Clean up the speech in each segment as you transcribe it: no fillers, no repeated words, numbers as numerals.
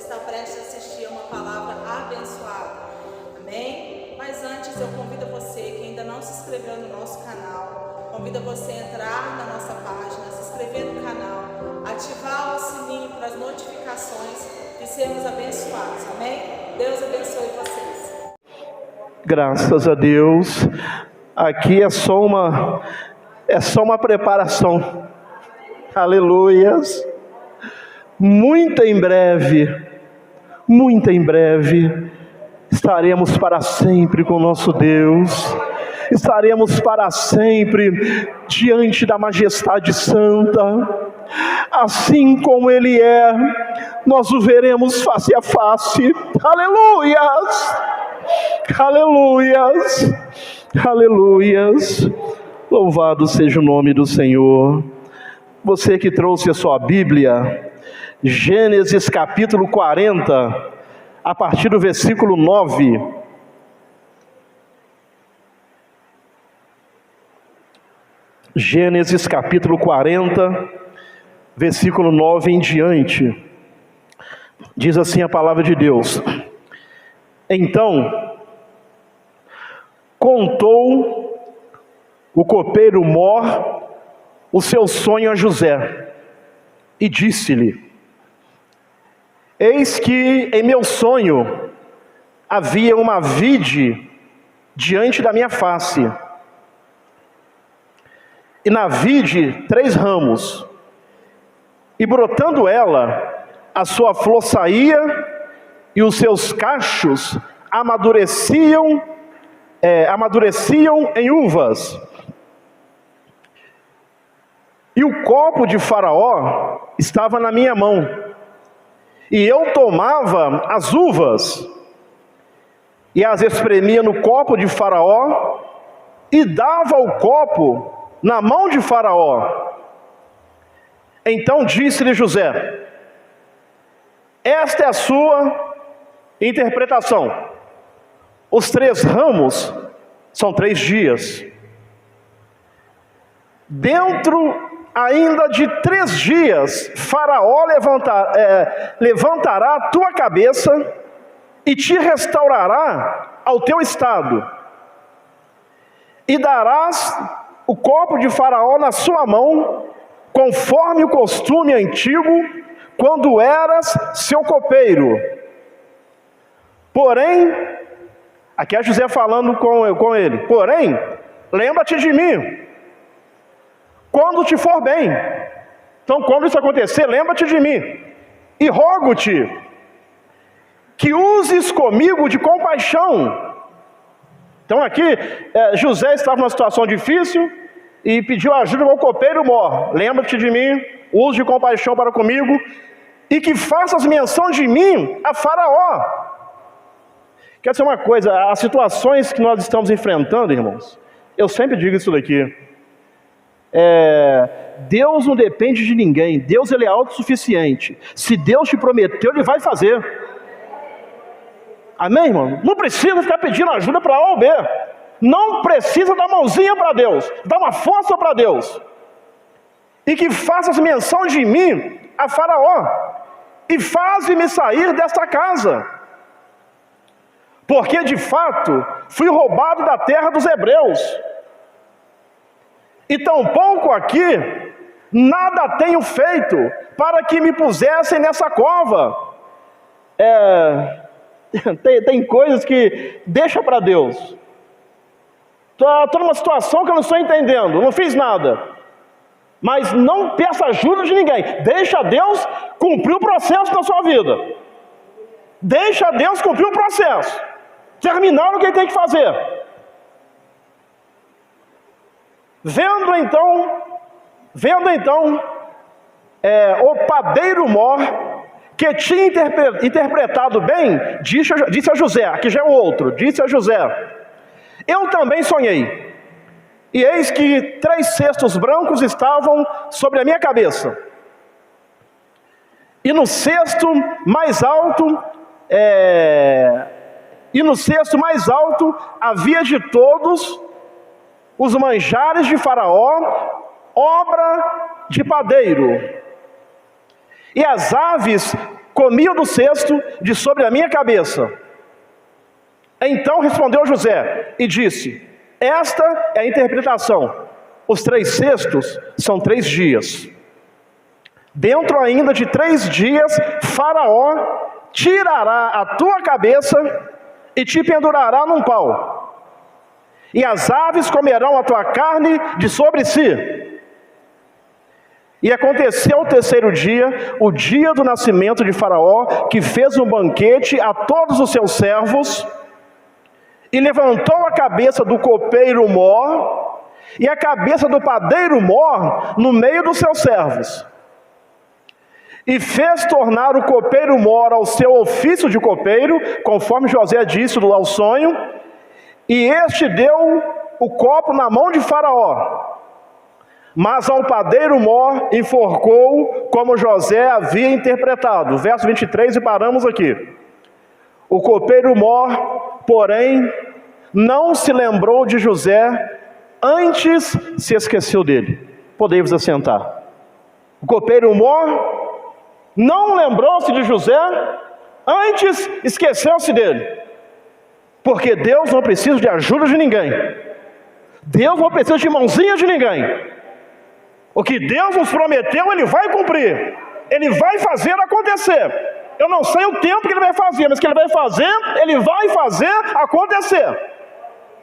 está prestes a assistir a uma palavra abençoada. Amém? Mas antes eu convido você que ainda não se inscreveu no nosso canal, convido você a entrar na nossa página, se inscrever no canal, ativar o sininho para as notificações de sermos abençoados. Amém? Deus abençoe vocês. Graças a Deus. Aqui é só uma preparação. Aleluias. Muito em breve, estaremos para sempre com nosso Deus, estaremos para sempre diante da majestade santa, assim como Ele é, nós o veremos face a face. Aleluias, aleluias, aleluias, louvado seja o nome do Senhor. Você que trouxe a sua Bíblia, Gênesis capítulo 40, a partir do versículo 9. Gênesis capítulo 40, versículo 9 em diante. Diz assim a palavra de Deus: Então contou o copeiro Mor o seu sonho a José, e disse-lhe: Eis que em meu sonho havia uma vide diante da minha face, e na vide 3 ramos, e brotando ela, a sua flor saía, e os seus cachos amadureciam em uvas. E o copo de Faraó estava na minha mão, e eu tomava as uvas, e as espremia no copo de Faraó, e dava o copo na mão de Faraó. Então disse-lhe José: Esta é a sua interpretação. Os 3 ramos são 3 dias. Dentro ainda de 3 dias, Faraó levantará a tua cabeça e te restaurará ao teu estado. E darás o copo de Faraó na sua mão, conforme o costume antigo, quando eras seu copeiro. Porém, aqui é José falando com ele: Porém, lembra-te de mim quando te for bem. Então, quando isso acontecer, lembra-te de mim, e rogo-te que uses comigo de compaixão. Então aqui, José estava numa situação difícil e pediu ajuda ao copeiro Mor: Lembra-te de mim, use de compaixão para comigo, e que faças menção de mim a Faraó. Quer dizer uma coisa, as situações que nós estamos enfrentando, irmãos, eu sempre digo isso daqui: Deus não depende de ninguém. Deus, Ele é autossuficiente. Se Deus te prometeu, Ele vai fazer. Amém, irmão? Não precisa ficar pedindo ajuda para A ou B. Não precisa dar mãozinha para Deus, dá uma força para Deus. E que faças menção de mim a Faraó, e faze-me sair desta casa, porque de fato fui roubado da terra dos hebreus, e tampouco aqui nada tenho feito para que me pusessem nessa cova. Tem coisas que deixa para Deus. Estou numa situação que eu não estou entendendo, não fiz nada, mas não peça ajuda de ninguém. Deixa Deus cumprir o processo na sua vida. Deixa Deus cumprir o processo, terminar o que Ele tem que fazer. Vendo então o padeiro Mor, que tinha interpretado bem, disse a José, aqui já é o outro, disse a José: Eu também sonhei, e eis que 3 cestos brancos estavam sobre a minha cabeça, e no cesto mais alto havia de todos os manjares de Faraó, obra de padeiro. E as aves comiam do cesto de sobre a minha cabeça. Então respondeu José e disse: esta é a interpretação. Os 3 cestos são 3 dias. Dentro ainda de 3 dias, Faraó tirará a tua cabeça e te pendurará num pau, e as aves comerão a tua carne de sobre si. E aconteceu o 3º dia, o dia do nascimento de Faraó, que fez um banquete a todos os seus servos, e levantou a cabeça do copeiro Mor e a cabeça do padeiro Mor no meio dos seus servos. E fez tornar o copeiro Mor ao seu ofício de copeiro, conforme José disse ao sonho, e este deu o copo na mão de Faraó. Mas ao padeiro Mor enforcou, como José havia interpretado. Verso 23, e paramos aqui. O copeiro Mor, porém, não se lembrou de José, antes se esqueceu dele. Podei-vos assentar. O copeiro Mor não lembrou-se de José, antes esqueceu-se dele. Porque Deus não precisa de ajuda de ninguém. Deus não precisa de mãozinha de ninguém. O que Deus nos prometeu, Ele vai cumprir. Ele vai fazer acontecer. Eu não sei o tempo que Ele vai fazer, mas que Ele vai fazer acontecer.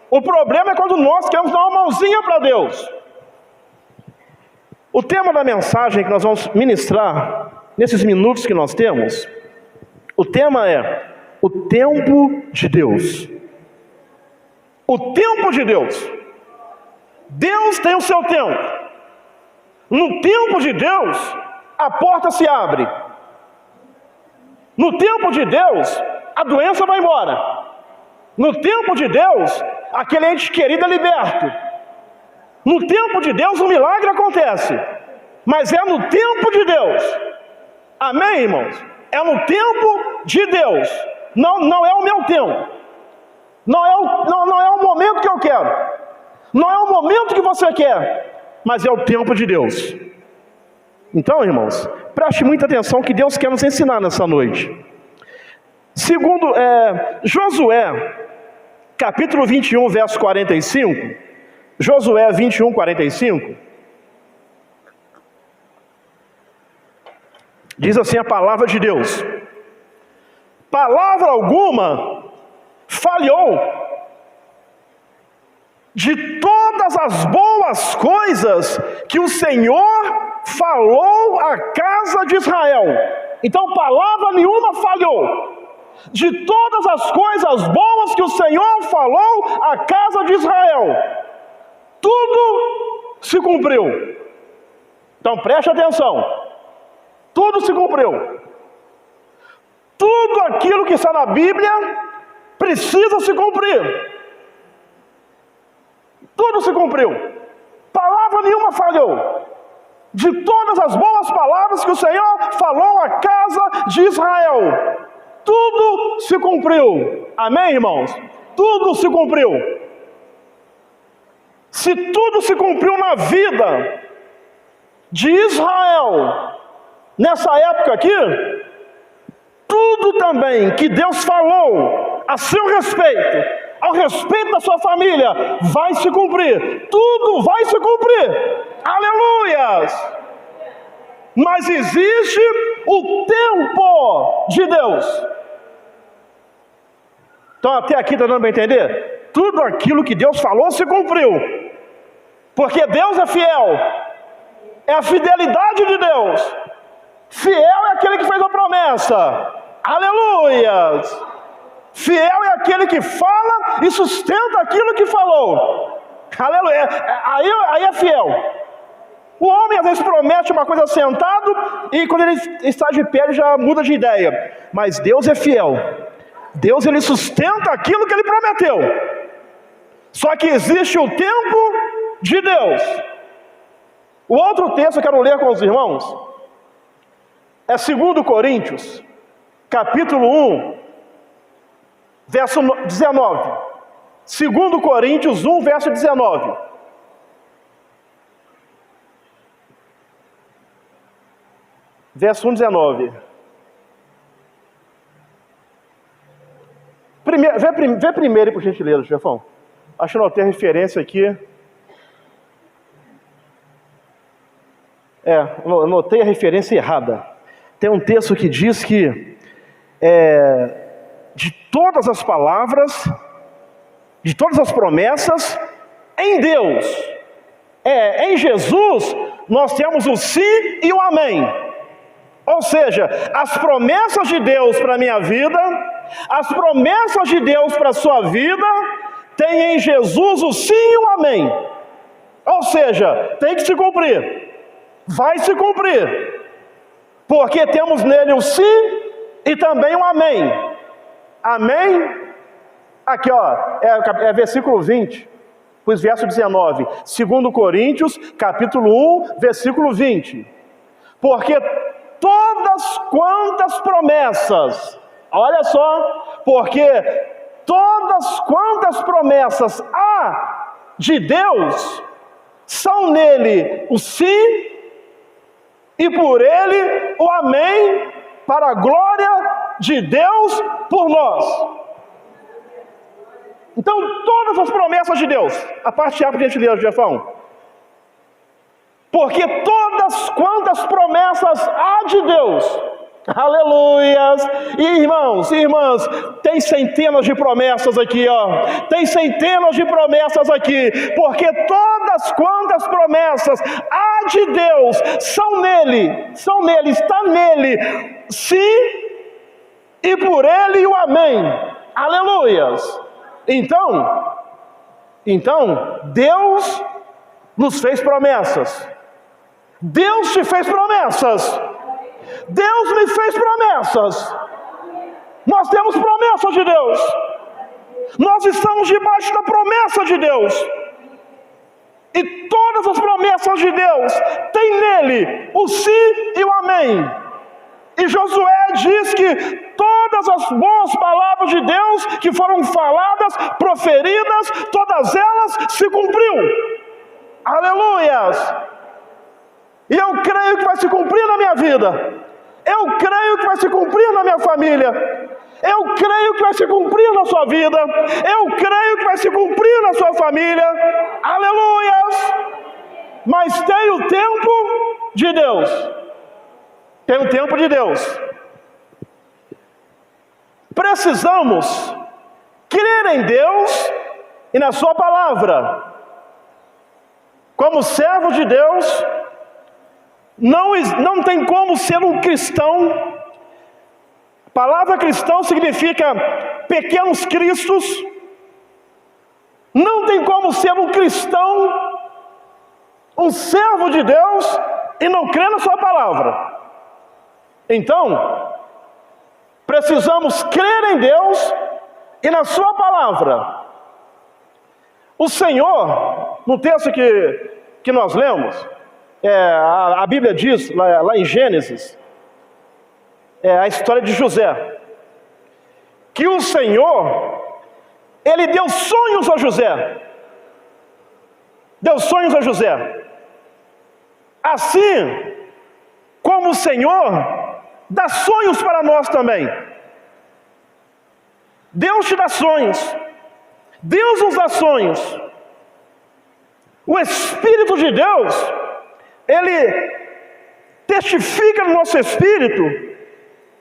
O problema é quando nós queremos dar uma mãozinha para Deus. O tema da mensagem que nós vamos ministrar nesses minutos que nós temos, o tema é o tempo de Deus. O tempo de Deus. Deus tem o seu tempo. No tempo de Deus, a porta se abre. No tempo de Deus, a doença vai embora. No tempo de Deus, aquele ente querido é liberto. No tempo de Deus, um milagre acontece. Mas é no tempo de Deus. Amém, irmãos? É no tempo de Deus. Não é o meu tempo. Não é o momento que eu quero. Não é o momento que você quer. Mas é o tempo de Deus. Então, irmãos, preste muita atenção que Deus quer nos ensinar nessa noite. Segundo Josué, capítulo 21, verso 45. Josué 21, 45. Diz assim a palavra de Deus: palavra alguma falhou de todas as boas coisas que o Senhor falou à casa de Israel. Então palavra nenhuma falhou. De todas as coisas boas que o Senhor falou à casa de Israel, tudo se cumpriu. Então preste atenção. Tudo se cumpriu. Tudo aquilo que está na Bíblia precisa se cumprir. Tudo se cumpriu. Palavra nenhuma falhou. De todas as boas palavras que o Senhor falou à casa de Israel, tudo se cumpriu. Amém, irmãos? Tudo se cumpriu. Se tudo se cumpriu na vida de Israel, nessa época aqui, tudo também que Deus falou a seu respeito, ao respeito da sua família, vai se cumprir. Tudo vai se cumprir. Aleluias! Mas existe o tempo de Deus. Então até aqui está dando para entender? Tudo aquilo que Deus falou se cumpriu. Porque Deus é fiel. É a fidelidade de Deus. Fiel é aquele que fez a promessa. Aleluias! Fiel é aquele que fala e sustenta aquilo que falou. Aleluia! Aí é fiel. O homem às vezes promete uma coisa sentado e quando ele está de pé ele já muda de ideia. Mas Deus é fiel. Deus, ele sustenta aquilo que ele prometeu. Só que existe o tempo de Deus. O outro texto que eu quero ler com os irmãos é 2 Coríntios, capítulo 1, verso 19. 2 Coríntios 1, verso 19. Verso 1, 19. Vê primeiro, por gentileza, chefão. Acho que não tem referência aqui. Notei a referência errada. Tem um texto que diz que de todas as palavras, de todas as promessas, em Deus, em Jesus, nós temos o sim e o amém. Ou seja, as promessas de Deus para a minha vida, as promessas de Deus para a sua vida, tem em Jesus o sim e o amém. Ou seja, tem que se cumprir. Vai se cumprir. Porque temos nele o sim e também o amém. Amém? Aqui é versículo 20. Pois verso 19. 2 Coríntios, capítulo 1, versículo 20. Porque todas quantas promessas, olha só, porque todas quantas promessas há de Deus, são nele o sim e por ele o amém, para a glória de Deus por nós. Então, todas as promessas de Deus, a parte A por gentileza, Jefão. Porque todas quantas promessas há de Deus, aleluias, e irmãos e irmãs, tem centenas de promessas aqui, tem centenas de promessas aqui, porque todas quantas promessas há de Deus, são nele, está nele, sim, e por ele o amém, aleluias. Então, Deus nos fez promessas. Deus te fez promessas. Deus me fez promessas. Nós temos promessas de Deus. Nós estamos debaixo da promessa de Deus. E todas as promessas de Deus têm nele o sim e o amém. E Josué diz que todas as boas palavras de Deus que foram faladas, proferidas, todas elas se cumpriu. Aleluias! E eu creio que vai se cumprir na minha vida. Eu creio que vai se cumprir na minha família. Eu creio que vai se cumprir na sua vida. Eu creio que vai se cumprir na sua família. Aleluias! Mas tem o tempo de Deus. Tem o tempo de Deus. Precisamos crer em Deus e na sua palavra. Como servo de Deus, não tem como ser um cristão. A palavra cristão significa pequenos cristos. Não tem como ser um cristão, um servo de Deus, e não crer na sua palavra. Então, precisamos crer em Deus e na sua palavra. O Senhor, no texto que nós lemos, a Bíblia diz, lá em Gênesis, a história de José, que o Senhor, Ele deu sonhos a José. Deu sonhos a José. Assim como o Senhor dá sonhos para nós também. Deus te dá sonhos. Deus nos dá sonhos. O Espírito de Deus, Ele testifica no nosso espírito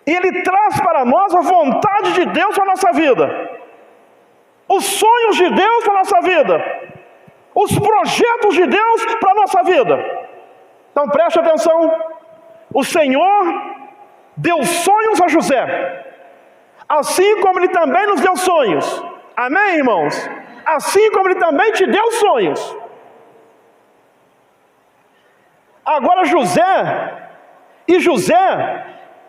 e Ele traz para nós a vontade de Deus para a nossa vida. Os sonhos de Deus para a nossa vida. Os projetos de Deus para a nossa vida. Então preste atenção. O Senhor deu sonhos a José, assim como Ele também nos deu sonhos. Amém, irmãos? Assim como Ele também te deu sonhos. Agora José,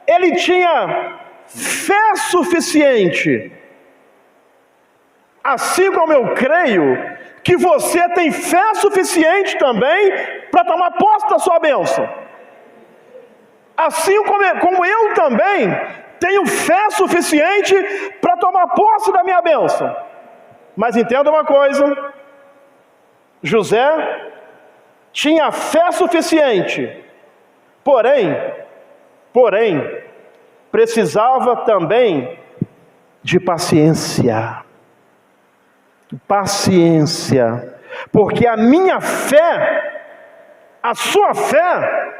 ele tinha fé suficiente, assim como eu creio que você tem fé suficiente também para tomar posse da sua bênção. Assim como eu também tenho fé suficiente para tomar posse da minha bênção. Mas entenda uma coisa, José tinha fé suficiente, porém, precisava também de paciência. Paciência. Porque a minha fé, a sua fé,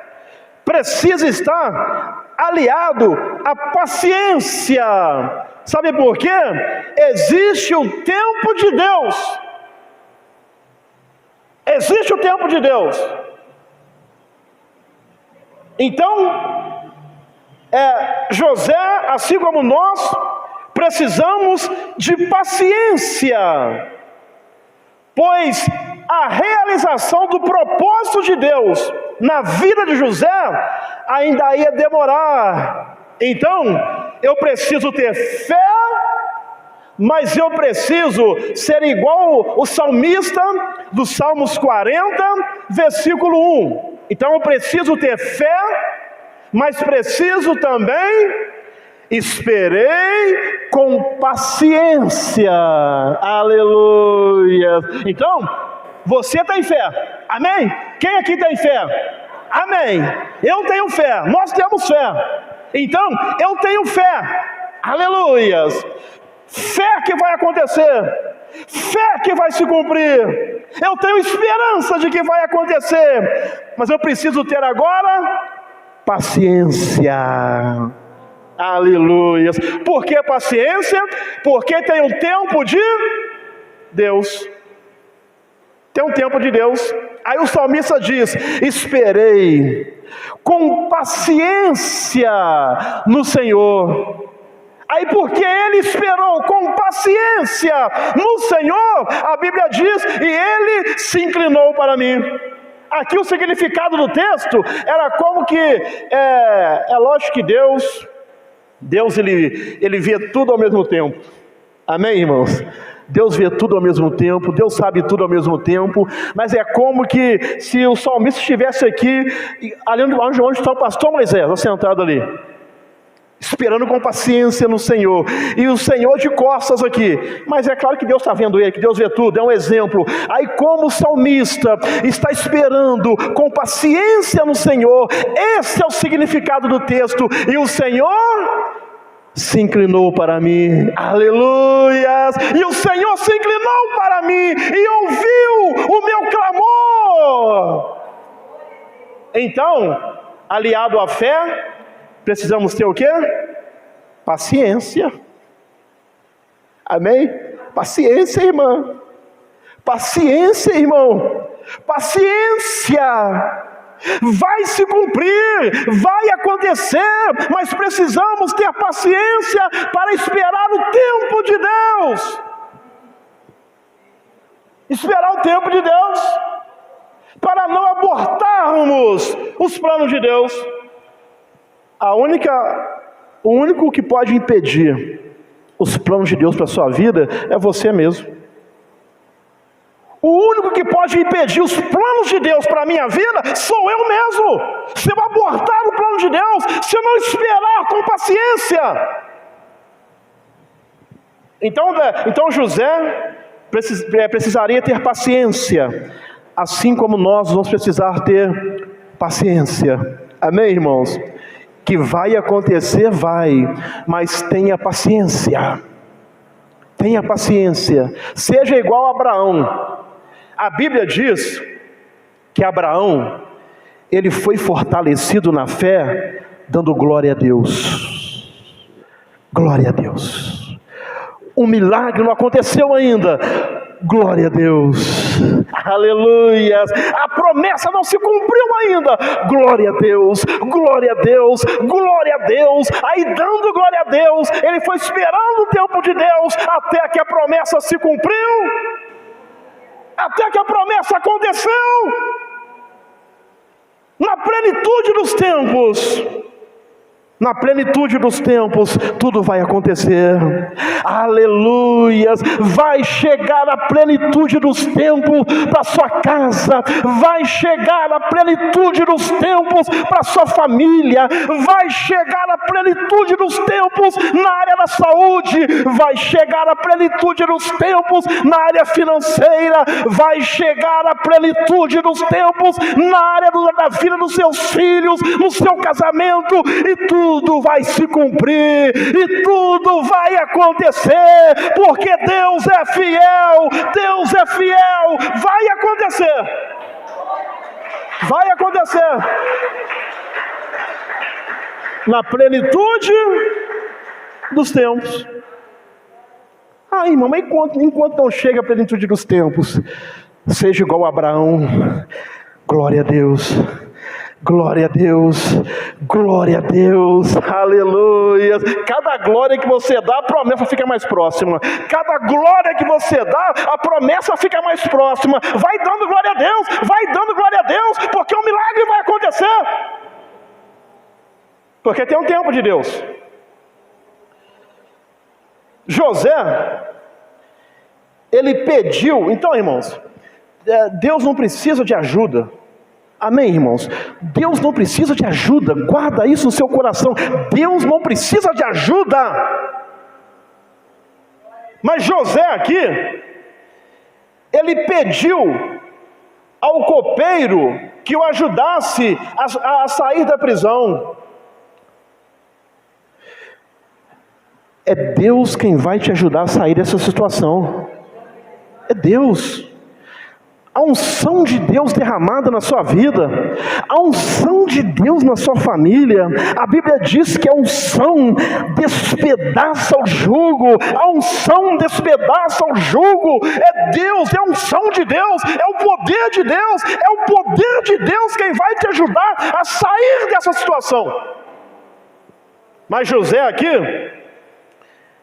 precisa estar aliado à paciência. Sabe por quê? Existe o tempo de Deus. Existe o tempo de Deus. Então, José, assim como nós, precisamos de paciência, pois a realização do propósito de Deus na vida de José ainda ia demorar. Então, eu preciso ter fé, mas eu preciso ser igual o salmista dos Salmos 40, versículo 1. Então eu preciso ter fé, mas preciso também esperei com paciência. Aleluia. Então, você tem fé, amém? Quem aqui tem fé? Amém. Eu tenho fé, nós temos fé. Então, eu tenho fé, aleluias. Fé que vai acontecer, fé que vai se cumprir. Eu tenho esperança de que vai acontecer, mas eu preciso ter agora paciência. Aleluia. Por que paciência? Porque tem um tempo de Deus. Tem um tempo de Deus. Aí o salmista diz: esperei com paciência no Senhor. Aí porque ele esperou com paciência no Senhor, a Bíblia diz, e ele se inclinou para mim. Aqui o significado do texto era como que, é lógico que Deus ele vê tudo ao mesmo tempo. Amém, irmãos? Deus vê tudo ao mesmo tempo, Deus sabe tudo ao mesmo tempo, mas é como que se o salmista estivesse aqui, ali onde está o pastor Moisés, sentado ali, esperando com paciência no Senhor, e o Senhor de costas aqui, mas é claro que Deus está vendo ele, que Deus vê tudo, é um exemplo. Aí como o salmista está esperando com paciência no Senhor, esse é o significado do texto, e o Senhor se inclinou para mim, aleluias, e o Senhor se inclinou para mim, e ouviu o meu clamor. Então, aliado à fé, precisamos ter o quê? Paciência. Amém? Paciência, irmã. Paciência, irmão. Paciência. Vai se cumprir, vai acontecer, mas precisamos ter paciência para esperar o tempo de Deus. Esperar o tempo de Deus, para não abortarmos os planos de Deus. O único que pode impedir os planos de Deus para a sua vida é você mesmo. O único que pode impedir os planos de Deus para a minha vida sou eu mesmo. Se eu abortar o plano de Deus, se eu não esperar com paciência. Então José precisaria ter paciência, assim como nós vamos precisar ter paciência. Amém, irmãos? Que vai acontecer, vai, mas tenha paciência. Tenha paciência. Seja igual a Abraão. A Bíblia diz que Abraão, ele foi fortalecido na fé, dando glória a Deus. Glória a Deus. O milagre não aconteceu ainda. Glória a Deus. Aleluia. A promessa não se cumpriu ainda. Glória a Deus. Glória a Deus. Glória a Deus. Aí dando glória a Deus, ele foi esperando o tempo de Deus até que a promessa se cumpriu. Até que a promessa aconteceu. Na plenitude dos tempos. Na plenitude dos tempos, tudo vai acontecer. Aleluias. Vai chegar a plenitude dos tempos para sua casa. Vai chegar a plenitude dos tempos para sua família. Vai chegar a plenitude dos tempos na área da saúde. Vai chegar a plenitude dos tempos na área financeira. Vai chegar a plenitude dos tempos na área da vida dos seus filhos, no seu casamento, e tudo tudo vai se cumprir, e tudo vai acontecer, porque Deus é fiel, Deus é fiel, vai acontecer. Vai acontecer. Na plenitude dos tempos. Irmão, mas enquanto não chega a plenitude dos tempos, seja igual a Abraão. Glória a Deus. Glória a Deus, glória a Deus, aleluia. Cada glória que você dá, a promessa fica mais próxima. Cada glória que você dá, a promessa fica mais próxima. Vai dando glória a Deus, vai dando glória a Deus, porque o milagre vai acontecer. Porque tem um tempo de Deus. José, ele pediu, então irmãos, Deus não precisa de ajuda. Amém, irmãos? Deus não precisa de ajuda, guarda isso no seu coração. Deus não precisa de ajuda. Mas José aqui, ele pediu ao copeiro que o ajudasse a sair da prisão. É Deus quem vai te ajudar a sair dessa situação. É Deus. A unção de Deus derramada na sua vida, a unção de Deus na sua família. A Bíblia diz que a unção despedaça o jugo, a unção despedaça o jugo. É Deus, é a unção de Deus, é o poder de Deus, é o poder de Deus quem vai te ajudar a sair dessa situação. Mas José aqui,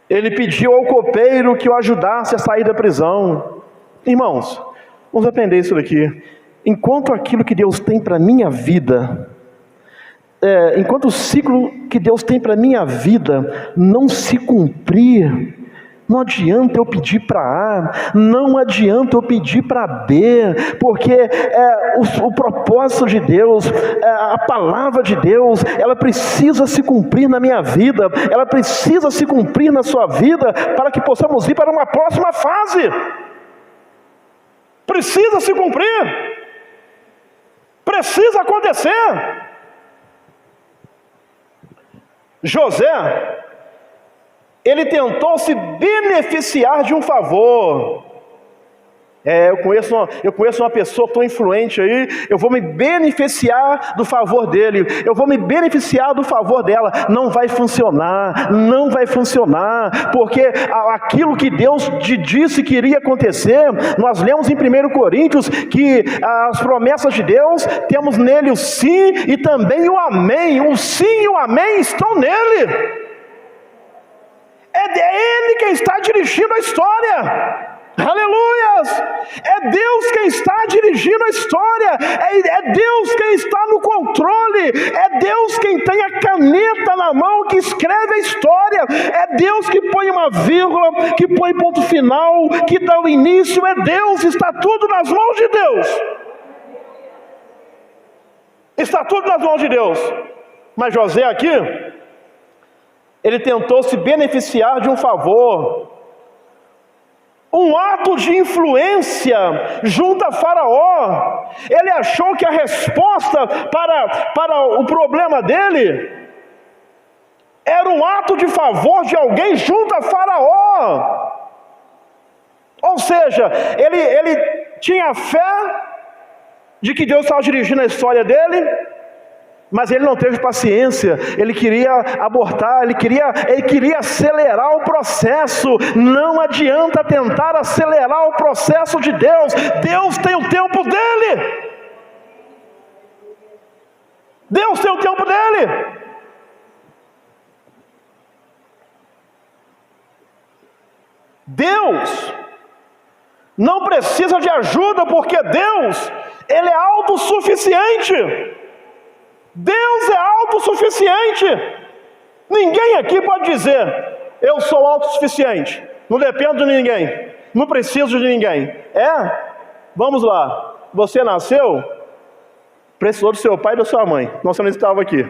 ele pediu ao copeiro que o ajudasse a sair da prisão. Irmãos, vamos aprender isso daqui. Enquanto aquilo que Deus tem para a minha vida, enquanto o ciclo que Deus tem para a minha vida não se cumprir, não adianta eu pedir para A, não adianta eu pedir para B, porque o propósito de Deus, a palavra de Deus, ela precisa se cumprir na minha vida, ela precisa se cumprir na sua vida, para que possamos ir para uma próxima fase. Precisa se cumprir, precisa acontecer. José, ele tentou se beneficiar de um favor. Eu conheço uma pessoa tão influente aí, eu vou me beneficiar do favor dele, eu vou me beneficiar do favor dela. Não vai funcionar, não vai funcionar, porque aquilo que Deus te disse que iria acontecer, nós lemos em 1 Coríntios que as promessas de Deus, temos nele o sim e também o amém. O sim e o amém estão nele. É ele quem está dirigindo a história. Aleluias! É Deus quem está dirigindo a história, é Deus quem está no controle, é Deus quem tem a caneta na mão que escreve a história, é Deus que põe uma vírgula, que põe ponto final, que dá o início, é Deus, está tudo nas mãos de Deus. Está tudo nas mãos de Deus. Mas José aqui, ele tentou se beneficiar de um favor, um ato de influência junto a Faraó. Ele achou que a resposta para o problema dele era um ato de favor de alguém junto a Faraó. Ou seja, ele tinha fé de que Deus estava dirigindo a história dele, mas ele não teve paciência, ele queria abortar, ele queria acelerar o processo. Não adianta tentar acelerar o processo de Deus. Deus tem o tempo dele. Deus tem o tempo dele. Deus não precisa de ajuda, porque Deus, ele é autossuficiente. Deus é autossuficiente. Ninguém aqui pode dizer: eu sou autossuficiente, não dependo de ninguém, não preciso de ninguém. Vamos lá, você nasceu, precisou do seu pai e da sua mãe, nós não estava aqui.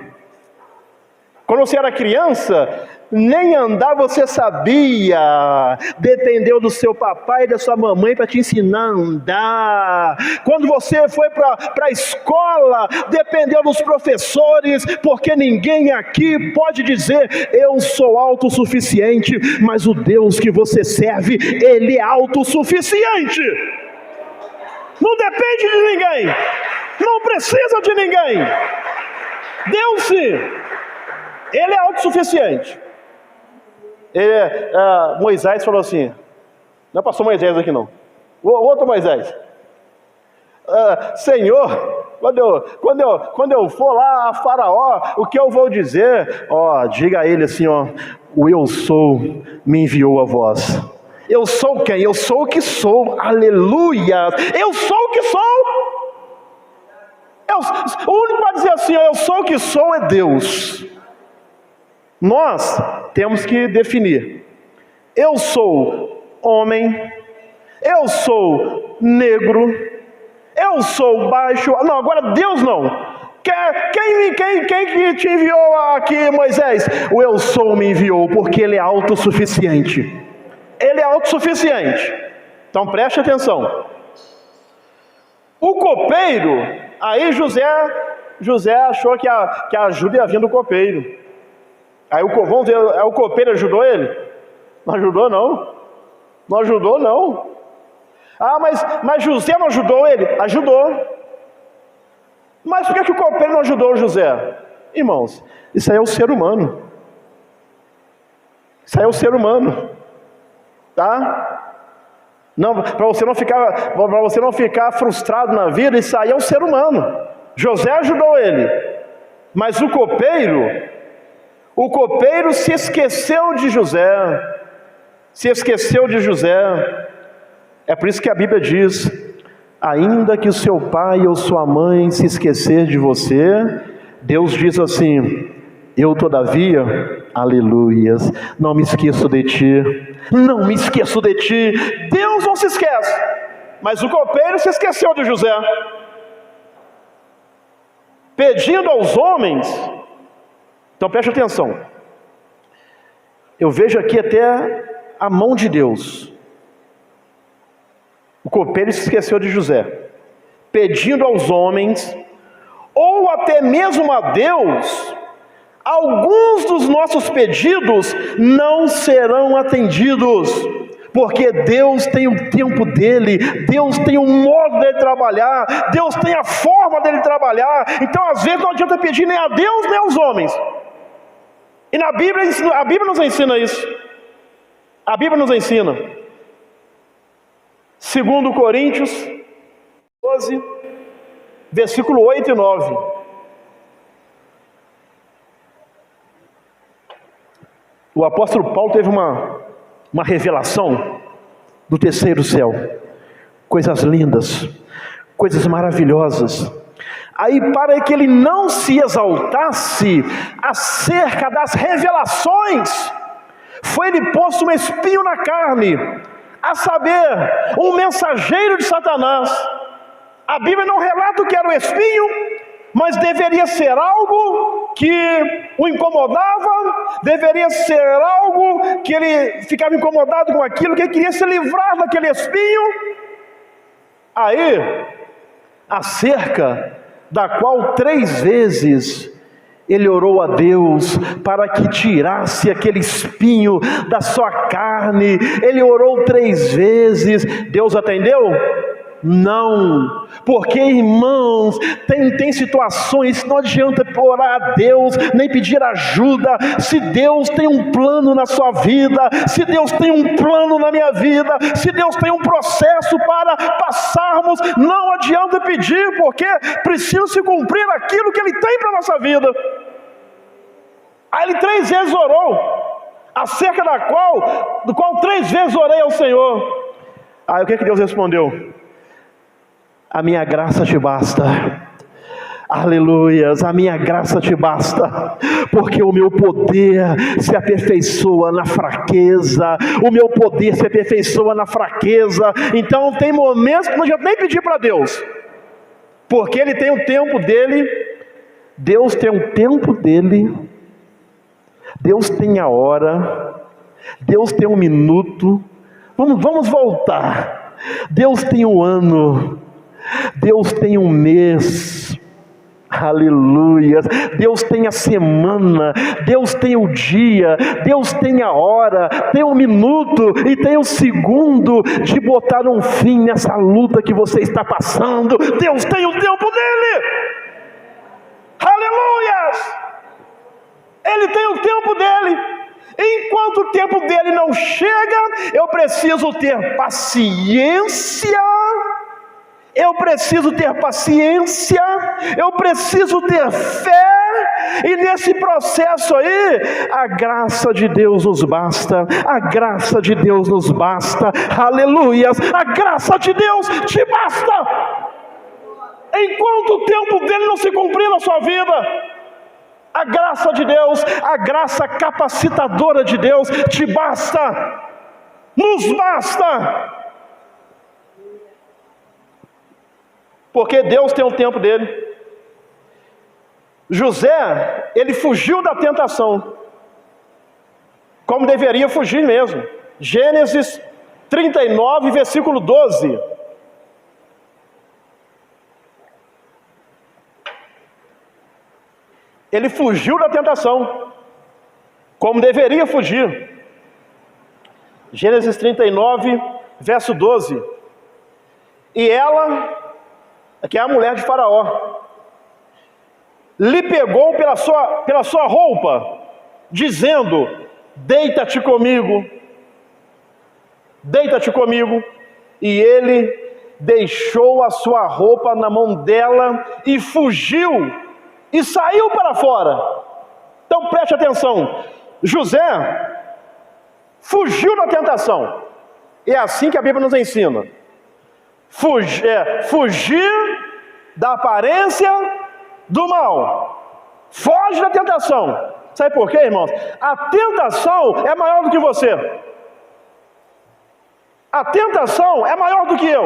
Quando você era criança, nem andar você sabia. Dependeu do seu papai e da sua mamãe para te ensinar a andar. Quando você foi para a escola, dependeu dos professores, porque ninguém aqui pode dizer, eu sou autossuficiente, mas o Deus que você serve, Ele é autossuficiente. Não depende de ninguém, não precisa de ninguém. Deus sim, Ele é autossuficiente. Moisés falou assim, não é pastor Moisés aqui não, o outro Moisés, Senhor, quando eu for lá a Faraó, o que eu vou dizer? Diga a ele assim, o eu sou me enviou a vós. Eu sou quem? Eu sou o que sou, aleluia, eu sou o que sou. O único que vai dizer assim, eu sou o que sou, é Deus. Nós temos que definir, eu sou homem, eu sou negro, eu sou baixo, não, agora Deus não. Quem que te enviou aqui, Moisés? O eu sou me enviou, porque Ele é autossuficiente. Ele é autossuficiente. Então preste atenção. O copeiro, aí José achou que a ajuda ia vir do copeiro. Aí o copeiro ajudou ele? Não ajudou não. Não ajudou não. Mas José não ajudou ele? Ajudou. Mas por que o copeiro não ajudou José? Irmãos, isso aí é o ser humano. Isso aí é o ser humano. Tá? Não, para você não ficar frustrado na vida, isso aí é o ser humano. José ajudou ele. Mas o copeiro se esqueceu de José. Se esqueceu de José. É por isso que a Bíblia diz, ainda que o seu pai ou sua mãe se esquecer de você, Deus diz assim, eu todavia, aleluias, não me esqueço de ti. Não me esqueço de ti. Deus não se esquece. Mas o copeiro se esqueceu de José. Pedindo aos homens. Então preste atenção. Eu vejo aqui até a mão de Deus. O copeiro se esqueceu de José. Pedindo aos homens, ou até mesmo a Deus, alguns dos nossos pedidos não serão atendidos. Porque Deus tem o tempo dele, Deus tem o modo dele trabalhar, Deus tem a forma dele trabalhar. Então às vezes não adianta pedir nem a Deus nem aos homens. E na Bíblia, a Bíblia nos ensina isso. A Bíblia nos ensina. 2 Coríntios 12, versículo 8 e 9. O apóstolo Paulo teve uma revelação do terceiro céu. Coisas lindas, coisas maravilhosas. Aí, para que ele não se exaltasse acerca das revelações, foi-lhe posto um espinho na carne, a saber, um mensageiro de Satanás. A Bíblia não relata o que era o espinho, mas deveria ser algo que o incomodava, deveria ser algo que ele ficava incomodado com aquilo, que ele queria se livrar daquele espinho. Aí, acerca da qual 3 vezes ele orou a Deus para que tirasse aquele espinho da sua carne. Ele orou 3 vezes. Deus atendeu? Não, porque irmãos, tem situações que não adianta orar a Deus, nem pedir ajuda. Se Deus tem um plano na sua vida, se Deus tem um plano na minha vida, se Deus tem um processo para passarmos, não adianta pedir, porque precisa se cumprir aquilo que Ele tem para a nossa vida. Aí ele 3 vezes orou, acerca do qual 3 vezes orei ao Senhor. Aí o que Deus respondeu? A minha graça te basta. Aleluias, a minha graça te basta, porque o meu poder se aperfeiçoa na fraqueza. O meu poder se aperfeiçoa na fraqueza. Então tem momentos que não adianta nem pedir para Deus, porque Ele tem o tempo dele. Deus tem o tempo dele Deus tem a hora, Deus tem um minuto. Vamos voltar. Deus tem um ano, Deus tem um mês. Aleluia. Deus tem a semana, Deus tem o dia, Deus tem a hora, tem o minuto e tem o segundo de botar um fim nessa luta que você está passando. Deus tem o tempo dele. Aleluia. Ele tem o tempo dele. Enquanto o tempo dele não chega, eu preciso ter paciência. Eu preciso ter paciência, eu preciso ter fé, e nesse processo aí, a graça de Deus nos basta, a graça de Deus nos basta, aleluias, a graça de Deus te basta, enquanto o tempo dele não se cumprir na sua vida. A graça de Deus, a graça capacitadora de Deus te basta, nos basta. Porque Deus tem o tempo dele. José, ele fugiu da tentação, como deveria fugir mesmo. Gênesis 39, versículo 12. Ele fugiu da tentação, como deveria fugir. Gênesis 39, verso 12. E ela, que é a mulher de Faraó, lhe pegou pela sua roupa, dizendo: deita-te comigo, deita-te comigo. E ele deixou a sua roupa na mão dela e fugiu, e saiu para fora. Então preste atenção, José fugiu da tentação. É assim que a Bíblia nos ensina. Fugir da aparência do mal. Foge da tentação. Sabe por quê, irmãos? A tentação é maior do que você. A tentação é maior do que eu.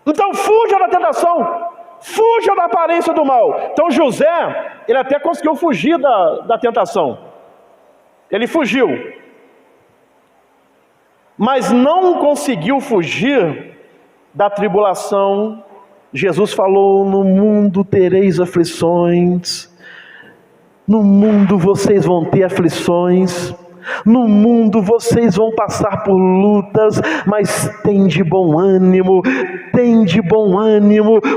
Então fuja da tentação. Fuja da aparência do mal. Então José, ele até conseguiu fugir da tentação. Ele fugiu. Mas não conseguiu fugir da tribulação. Jesus falou: no mundo tereis aflições, no mundo vocês vão ter aflições, no mundo vocês vão passar por lutas, mas tem de bom ânimo,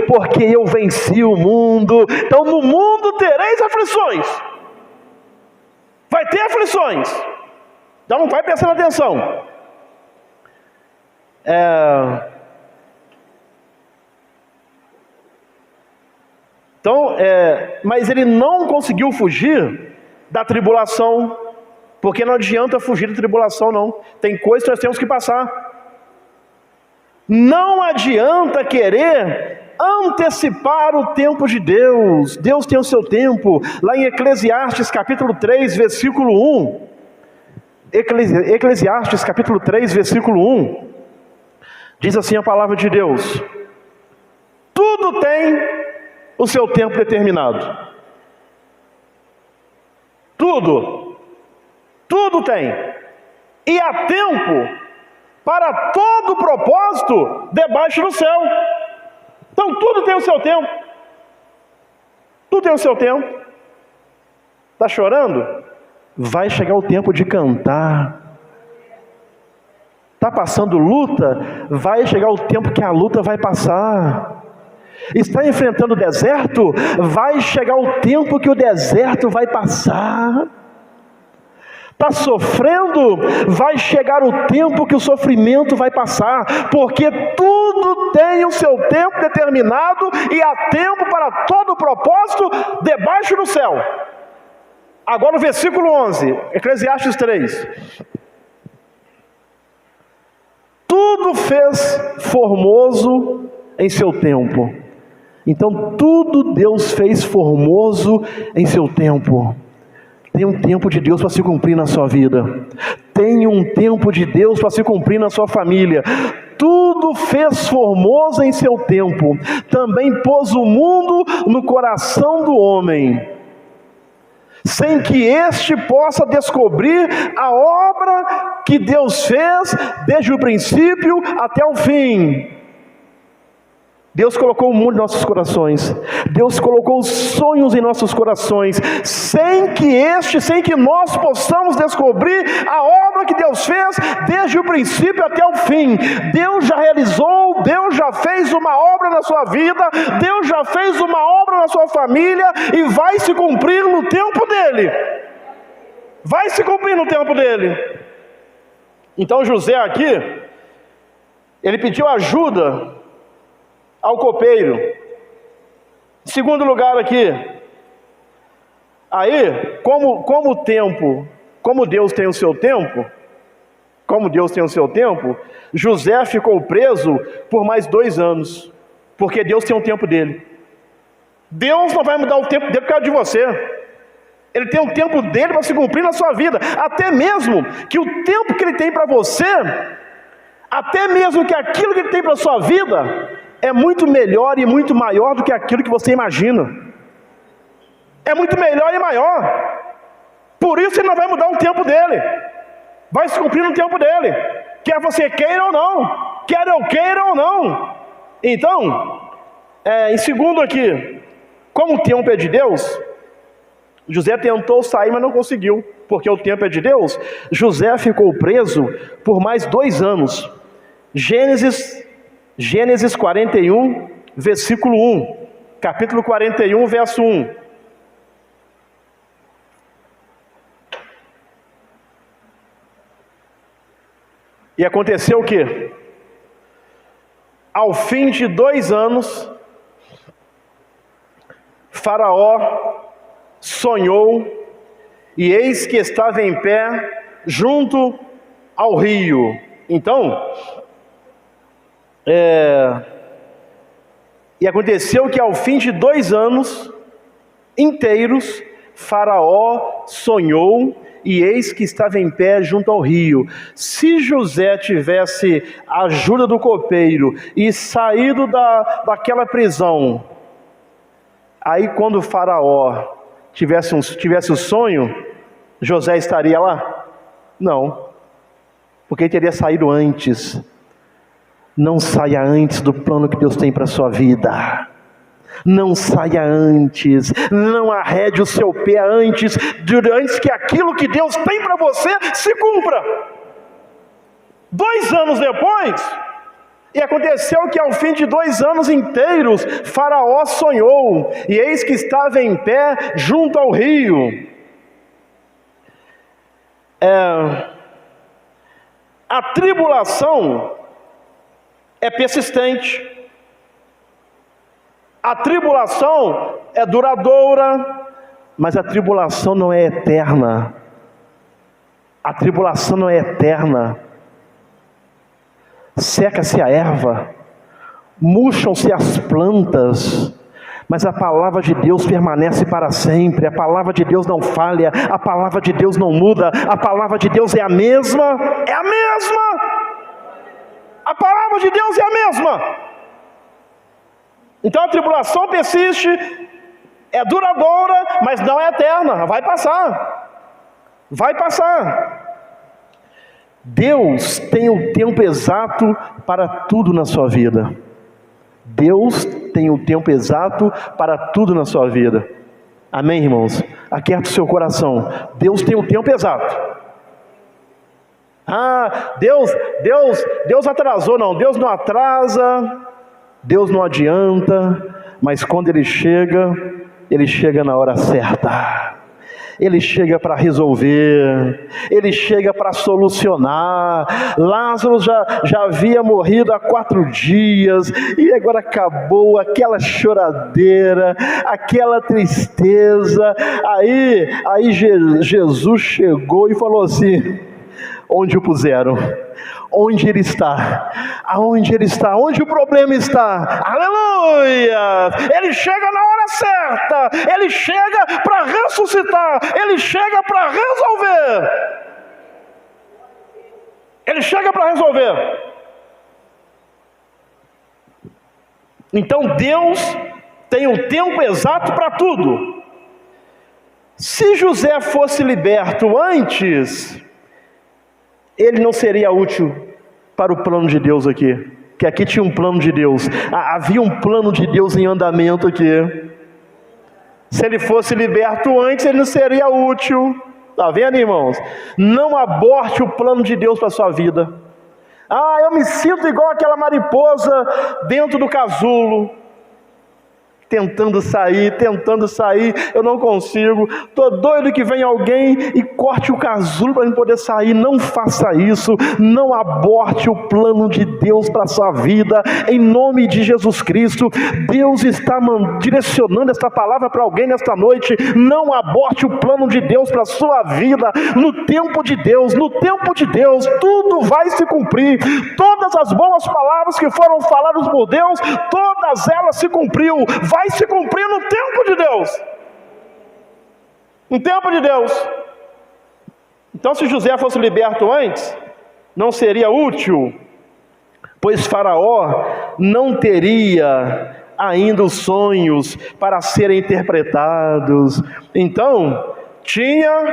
porque eu venci o mundo. Então no mundo tereis aflições, vai ter aflições. Então não vai prestando atenção. Mas ele não conseguiu fugir da tribulação, porque não adianta fugir da tribulação, não. Tem coisas que nós temos que passar. Não adianta querer antecipar o tempo de Deus. Deus tem o seu tempo. Lá em Eclesiastes capítulo 3, versículo 1. Eclesiastes capítulo 3, versículo 1. Diz assim a palavra de Deus: tudo tem o seu tempo determinado. Tudo tem. E há tempo para todo propósito debaixo do céu. Então tudo tem o seu tempo. Tudo tem o seu tempo. Está chorando? Vai chegar o tempo de cantar. Está passando luta? Vai chegar o tempo que a luta vai passar. Está enfrentando o deserto? Vai chegar o tempo que o deserto vai passar. Está sofrendo? Vai chegar o tempo que o sofrimento vai passar, porque tudo tem o seu tempo determinado e há tempo para todo propósito debaixo do céu. Agora o versículo 11, Eclesiastes 3. Tudo fez formoso em seu tempo. Então tudo Deus fez formoso em seu tempo. Tem um tempo de Deus para se cumprir na sua vida. Tem um tempo de Deus para se cumprir na sua família. Tudo fez formoso em seu tempo. Também pôs o mundo no coração do homem, sem que este possa descobrir a obra que Deus fez desde o princípio até o fim. Deus colocou o mundo em nossos corações, Deus colocou os sonhos em nossos corações, sem que nós possamos descobrir a obra que Deus fez desde o princípio até o fim. Deus já realizou, Deus já fez uma obra na sua vida, Deus já fez uma obra na sua família, e vai se cumprir no tempo dele. Vai se cumprir no tempo dele. Então José aqui, ele pediu ajuda ao copeiro. Em segundo lugar aqui, aí, como Deus tem o seu tempo, José ficou preso por mais 2 anos, porque Deus tem o tempo dele. Deus não vai mudar o tempo dele por causa de você. Ele tem o tempo dele para se cumprir na sua vida. Até mesmo que o tempo que ele tem para você, até mesmo que aquilo que ele tem para a sua vida, é muito melhor e muito maior do que aquilo que você imagina. É muito melhor e maior. Por isso ele não vai mudar o tempo dele. Vai se cumprir no tempo dele. Quer você queira ou não. Quer eu queira ou não. Então, em segundo aqui, como o tempo é de Deus, José tentou sair, mas não conseguiu. Porque o tempo é de Deus. José ficou preso por mais 2 anos. Gênesis 41, versículo 1. Capítulo 41, verso 1. E aconteceu o quê? Ao fim de 2 anos, Faraó sonhou, e eis que estava em pé junto ao rio. Então, e aconteceu que ao fim de 2 anos inteiros, Faraó sonhou, e eis que estava em pé junto ao rio. Se José tivesse a ajuda do copeiro e saído daquela prisão, aí quando o Faraó tivesse o sonho, José estaria lá? Não, porque ele teria saído antes. Não saia antes do plano que Deus tem para a sua vida. Não saia antes. Não arrede o seu pé antes que aquilo que Deus tem para você se cumpra. 2 anos depois, e aconteceu que ao fim de 2 anos inteiros, Faraó sonhou, e eis que estava em pé junto ao rio. A tribulação é persistente. A tribulação é duradoura, mas a tribulação não é eterna. A tribulação não é eterna. Seca-se a erva, murcham-se as plantas, mas a palavra de Deus permanece para sempre. A palavra de Deus não falha, a palavra de Deus não muda, a palavra de Deus é a mesma, é a mesma. A palavra de Deus é a mesma. Então a tribulação persiste, é duradoura, mas não é eterna. Vai passar. Vai passar. Deus tem o tempo exato para tudo na sua vida. Deus tem o tempo exato para tudo na sua vida. Amém, irmãos? Aquieta o seu coração. Deus tem o tempo exato. Deus atrasou. Não, Deus não atrasa, Deus não adianta, mas quando Ele chega na hora certa. Ele chega para resolver, Ele chega para solucionar. Lázaro já havia morrido há 4 dias, e agora acabou aquela choradeira, aquela tristeza. Aí Jesus chegou e falou assim: onde o puseram? Onde ele está? Aonde ele está? Onde o problema está? Aleluia! Ele chega na hora certa. Ele chega para ressuscitar. Ele chega para resolver. Ele chega para resolver. Então Deus tem o tempo exato para tudo. Se José fosse liberto antes, ele não seria útil para o plano de Deus aqui. Que aqui tinha um plano de Deus. Havia um plano de Deus em andamento aqui. Se ele fosse liberto antes, ele não seria útil. Está vendo, irmãos? Não aborte o plano de Deus para a sua vida. Eu me sinto igual aquela mariposa dentro do casulo, tentando sair, eu não consigo, estou doido que venha alguém e corte o casulo para eu poder sair. Não faça isso, não aborte o plano de Deus para a sua vida, em nome de Jesus Cristo. Deus está direcionando esta palavra para alguém nesta noite. Não aborte o plano de Deus para a sua vida. No tempo de Deus, tudo vai se cumprir. Todas as boas palavras que foram faladas por Deus, todas elas se cumpriu. Vai se cumprir no tempo de Deus. No tempo de Deus. Então, se José fosse liberto antes, não seria útil, pois Faraó não teria ainda os sonhos para serem interpretados. Então, tinha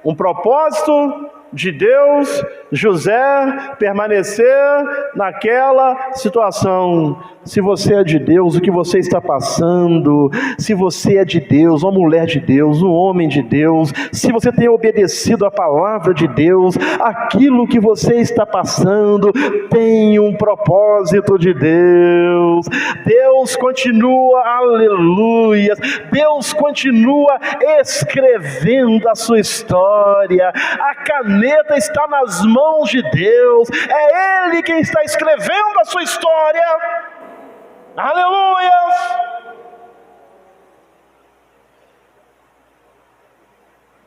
um propósito de Deus, José permanecer naquela situação. Se você é de Deus, o que você está passando, se você é de Deus, uma mulher de Deus, um homem de Deus, se você tem obedecido a palavra de Deus, aquilo que você está passando tem um propósito de Deus. Deus continua, aleluia, Deus continua escrevendo a sua história. A caneta está nas mãos de Deus, é Ele quem está escrevendo a sua história. Aleluia!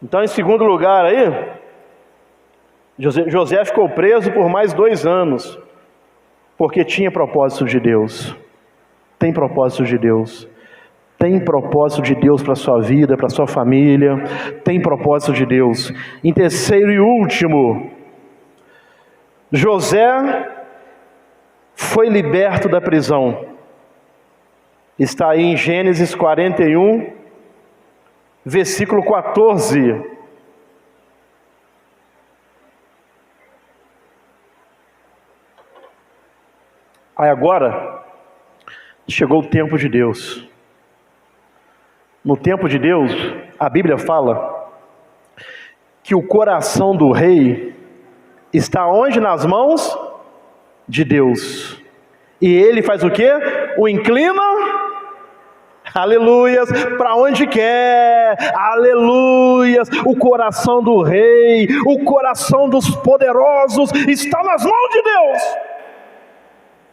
Então, em segundo lugar aí, José ficou preso por mais 2 anos, porque tinha propósito de Deus. Tem propósito de Deus. Tem propósito de Deus para a sua vida, para a sua família. Tem propósito de Deus. Em terceiro e último, José foi liberto da prisão. Está aí em Gênesis 41, versículo 14. Aí agora, chegou o tempo de Deus. No tempo de Deus, a Bíblia fala que o coração do rei está onde? Nas mãos de Deus. E ele faz o quê? O inclina, aleluias, para onde quer, aleluias. O coração do rei, o coração dos poderosos está nas mãos de Deus.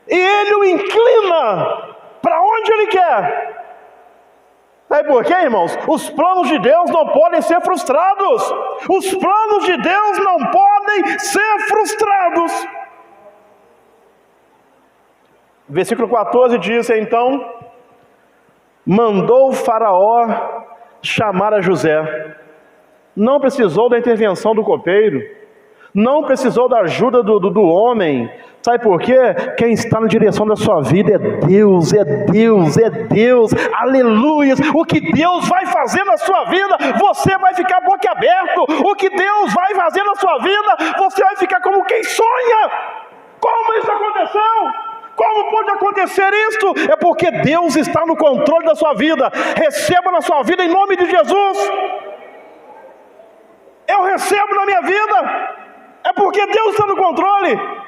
E ele o inclina para onde ele quer. Sabe por quê, irmãos? Os planos de Deus não podem ser frustrados. Os planos de Deus não podem ser frustrados. Versículo 14 diz: então mandou o Faraó chamar a José. Não precisou da intervenção do copeiro, não precisou da ajuda do homem. Sabe por quê? Quem está na direção da sua vida é Deus, é Deus, é Deus, aleluia. O que Deus vai fazer na sua vida, você vai ficar boquiaberto. O que Deus vai fazer na sua vida, você vai ficar como quem sonha. Como isso aconteceu? Como pode acontecer isto? É porque Deus está no controle da sua vida. Receba na sua vida em nome de Jesus. Eu recebo na minha vida. É porque Deus está no controle.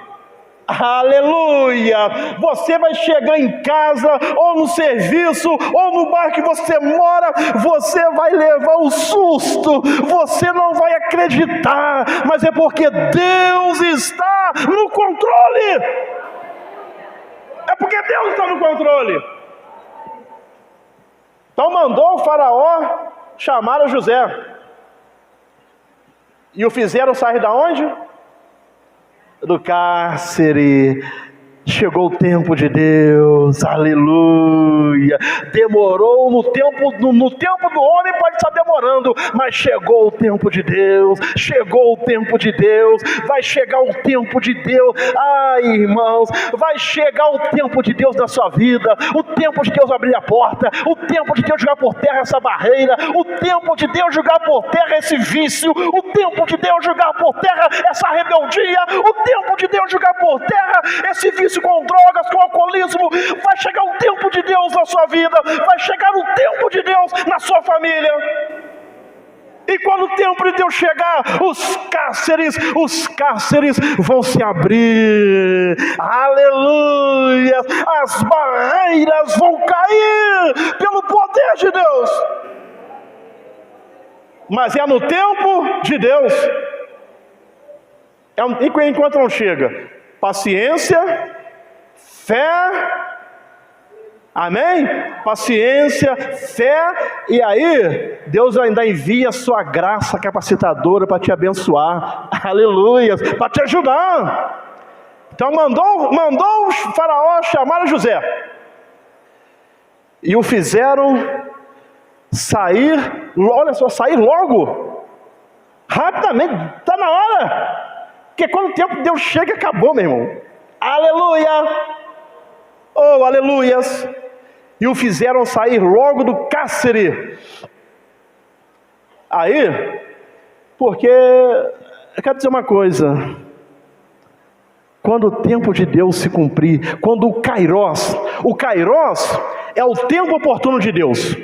Aleluia! Você vai chegar em casa, ou no serviço, ou no bar que você mora, você vai levar um susto, você não vai acreditar, mas é porque Deus está no controle. É porque Deus está no controle. Então mandou o Faraó chamar a José. E o fizeram sair da onde? Do cárcere. Chegou o tempo de Deus, aleluia. Demorou no tempo do homem, pode estar demorando, mas chegou o tempo de Deus, chegou o tempo de Deus, vai chegar o tempo de Deus. Ai, irmãos, vai chegar o tempo de Deus na sua vida, o tempo de Deus abrir a porta, o tempo de Deus jogar por terra essa barreira, o tempo de Deus jogar por terra esse vício, o tempo de Deus jogar por terra essa rebeldia, o tempo de Deus jogar por terra esse vício com drogas, com alcoolismo. Vai chegar o tempo de Deus na sua vida, vai chegar o tempo de Deus na sua família. E quando o tempo de Deus chegar, os cárceres vão se abrir, aleluia, as barreiras vão cair pelo poder de Deus. Mas é no tempo de Deus, enquanto não chega. Paciência, fé, amém? Paciência, fé, e aí Deus ainda envia a sua graça capacitadora para te abençoar, aleluia, para te ajudar. Então mandou o faraó chamar José, e o fizeram sair, olha só, sair logo, rapidamente, está na hora. Porque quando o tempo de Deus chega, acabou, meu irmão. Aleluia! Oh, aleluias! E o fizeram sair logo do cárcere. Aí, porque, eu quero dizer uma coisa. Quando o tempo de Deus se cumprir, quando o Kairos é o tempo oportuno de Deus.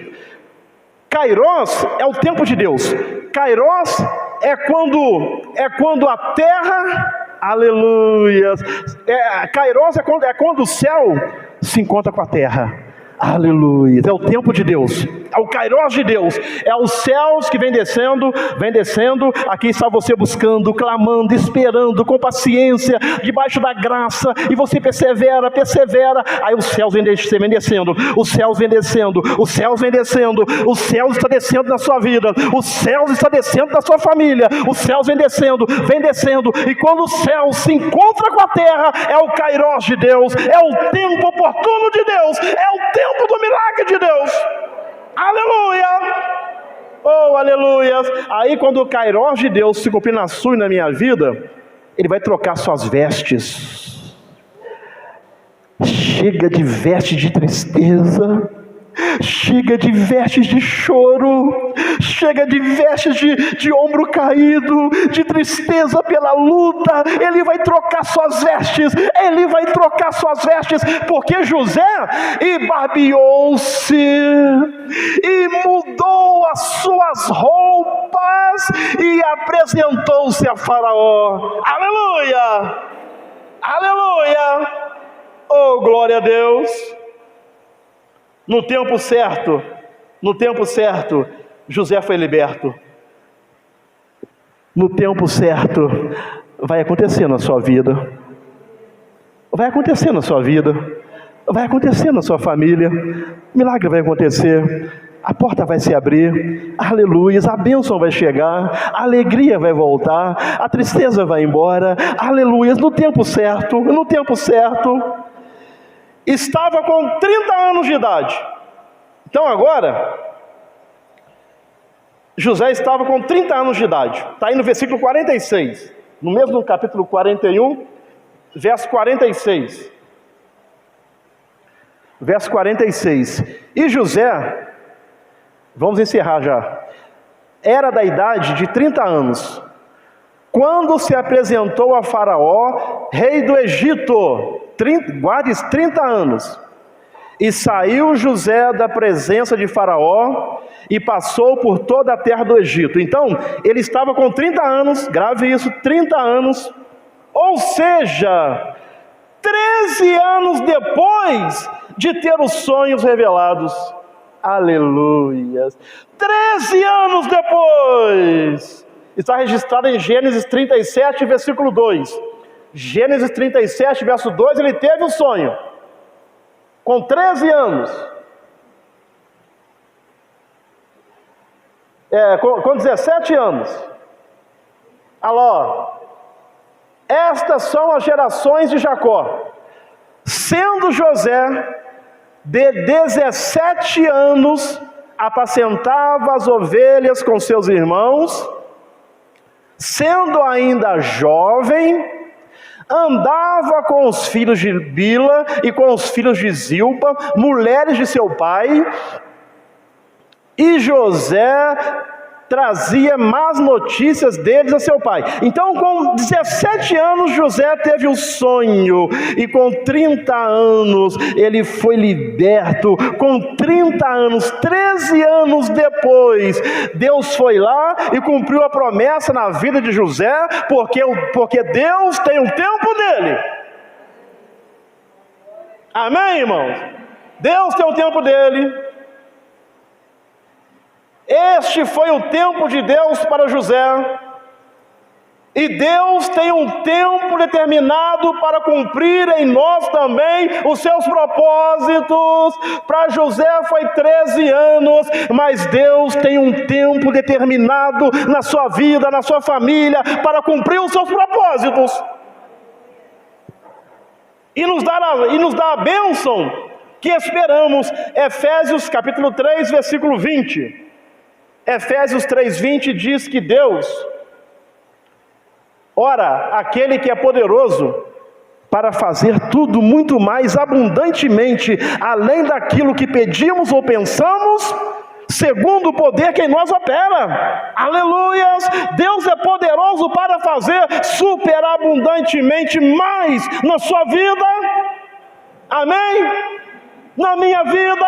Kairos é o tempo de Deus. Kairos é quando a terra, aleluia, Kairos é quando o céu se encontra com a terra, aleluia, é o tempo de Deus, é o Kairos de Deus, é os céus que vem descendo, aqui está você buscando, clamando, esperando, com paciência, debaixo da graça, e você persevera, aí os céus vem descendo, os céus vem descendo, os céus está descendo na sua vida, os céus está descendo na sua família, os céus vem descendo, e quando o céu se encontra com a terra, é o Kairos de Deus, é o tempo oportuno de Deus, é o tempo do milagre de Deus. Aleluia! Oh, aleluia! Aí quando o Kairos de Deus se cumprir na sua e na minha vida, Ele vai trocar suas vestes. Chega de vestes de tristeza, chega de vestes de choro, chega de vestes de ombro caído, de tristeza pela luta. Ele vai trocar suas vestes, porque José barbeou-se e mudou as suas roupas e apresentou-se a Faraó. Aleluia, aleluia, oh glória a Deus. No tempo certo, José foi liberto. No tempo certo, vai acontecer na sua vida. Vai acontecer na sua vida. Vai acontecer na sua família. Milagre vai acontecer. A porta vai se abrir. Aleluia. A bênção vai chegar. A alegria vai voltar. A tristeza vai embora. Aleluia. No tempo certo. Estava com 30 anos de idade. Então agora, José estava com 30 anos de idade. Está aí no versículo 46. No mesmo capítulo 41, verso 46. Verso 46. E José, vamos encerrar já, era da idade de 30 anos, quando se apresentou a Faraó, rei do Egito. Guarde 30 anos. E saiu José da presença de Faraó e passou por toda a terra do Egito. Então, ele estava com 30 anos, grave isso, 30 anos, ou seja, 13 anos depois de ter os sonhos revelados. Aleluia! 13 anos depois. Está registrado em Gênesis 37, versículo 2. Gênesis 37, verso 2, ele teve um sonho, com 13 anos, com 17 anos, alô, estas são as gerações de Jacó, Sendo José de 17 anos, apacentava as ovelhas com seus irmãos, sendo ainda jovem, andava com os filhos de Bila e com os filhos de Zilpa, mulheres de seu pai, e José trazia más notícias deles a seu pai. Então, com 17 anos, José teve um sonho, e com 30 anos, ele foi liberto. Com 30 anos, 13 anos depois, Deus foi lá e cumpriu a promessa na vida de José, porque Deus tem um tempo dele. Amém, irmãos? Deus tem um tempo dele. Este foi o tempo de Deus para José, e Deus tem um tempo determinado para cumprir em nós também os seus propósitos. Para José foi 13 anos, mas Deus tem um tempo determinado na sua vida, na sua família, para cumprir os seus propósitos, e nos dá a bênção que esperamos. Efésios capítulo 3, versículo 20. Efésios 3:20 diz que Deus, ora, aquele que é poderoso para fazer tudo muito mais abundantemente, além daquilo que pedimos ou pensamos, segundo o poder que em nós opera. Aleluias! Deus é poderoso para fazer superabundantemente mais na sua vida. Amém? Na minha vida,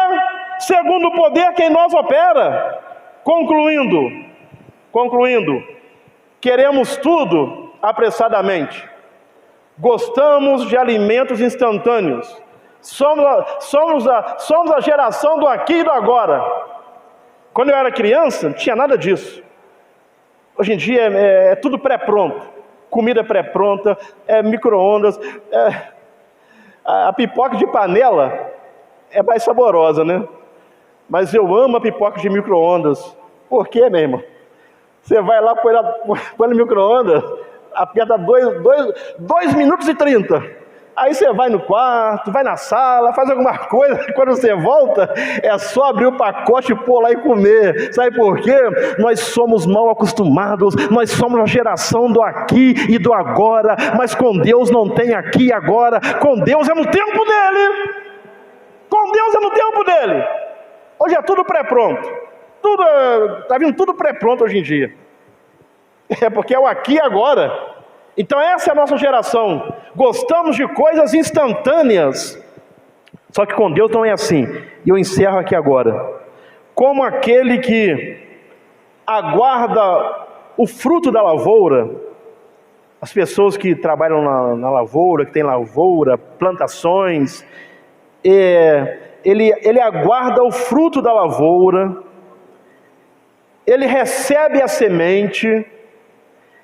segundo o poder que em nós opera. Concluindo, queremos tudo apressadamente, gostamos de alimentos instantâneos, somos a geração do aqui e do agora. Quando eu era criança, não tinha nada disso. Hoje em dia é tudo pré-pronto, comida pré-pronta, micro-ondas, a pipoca de panela é mais saborosa, né? Mas eu amo a pipoca de micro-ondas. Por quê, meu irmão? Você vai lá, põe no micro-ondas, aperta 2 minutos e 30. Aí você vai no quarto, vai na sala, faz alguma coisa. Quando você volta, é só abrir o pacote e pôr lá e comer. Sabe por quê? Nós somos mal acostumados. Nós somos a geração do aqui e do agora. Mas com Deus não tem aqui e agora. Com Deus é no tempo dele. Com Deus é no tempo dele. Hoje é tudo pré-pronto. Está vindo tudo pré-pronto hoje em dia. É porque é o aqui e agora. Então essa é a nossa geração. Gostamos de coisas instantâneas. Só que com Deus não é assim. E eu encerro aqui agora. Como aquele que aguarda o fruto da lavoura. As pessoas que trabalham na lavoura, que tem lavoura, plantações, ele aguarda o fruto da lavoura. Ele recebe a semente,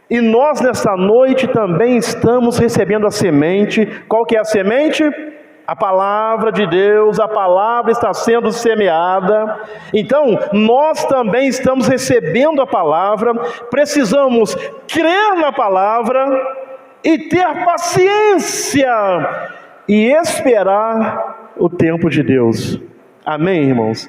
e nós nessa noite também estamos recebendo a semente. Qual que é a semente? A palavra de Deus. A palavra está sendo semeada. Então, nós também estamos recebendo a palavra. Precisamos crer na palavra e ter paciência e esperar o tempo de Deus. Amém, irmãos?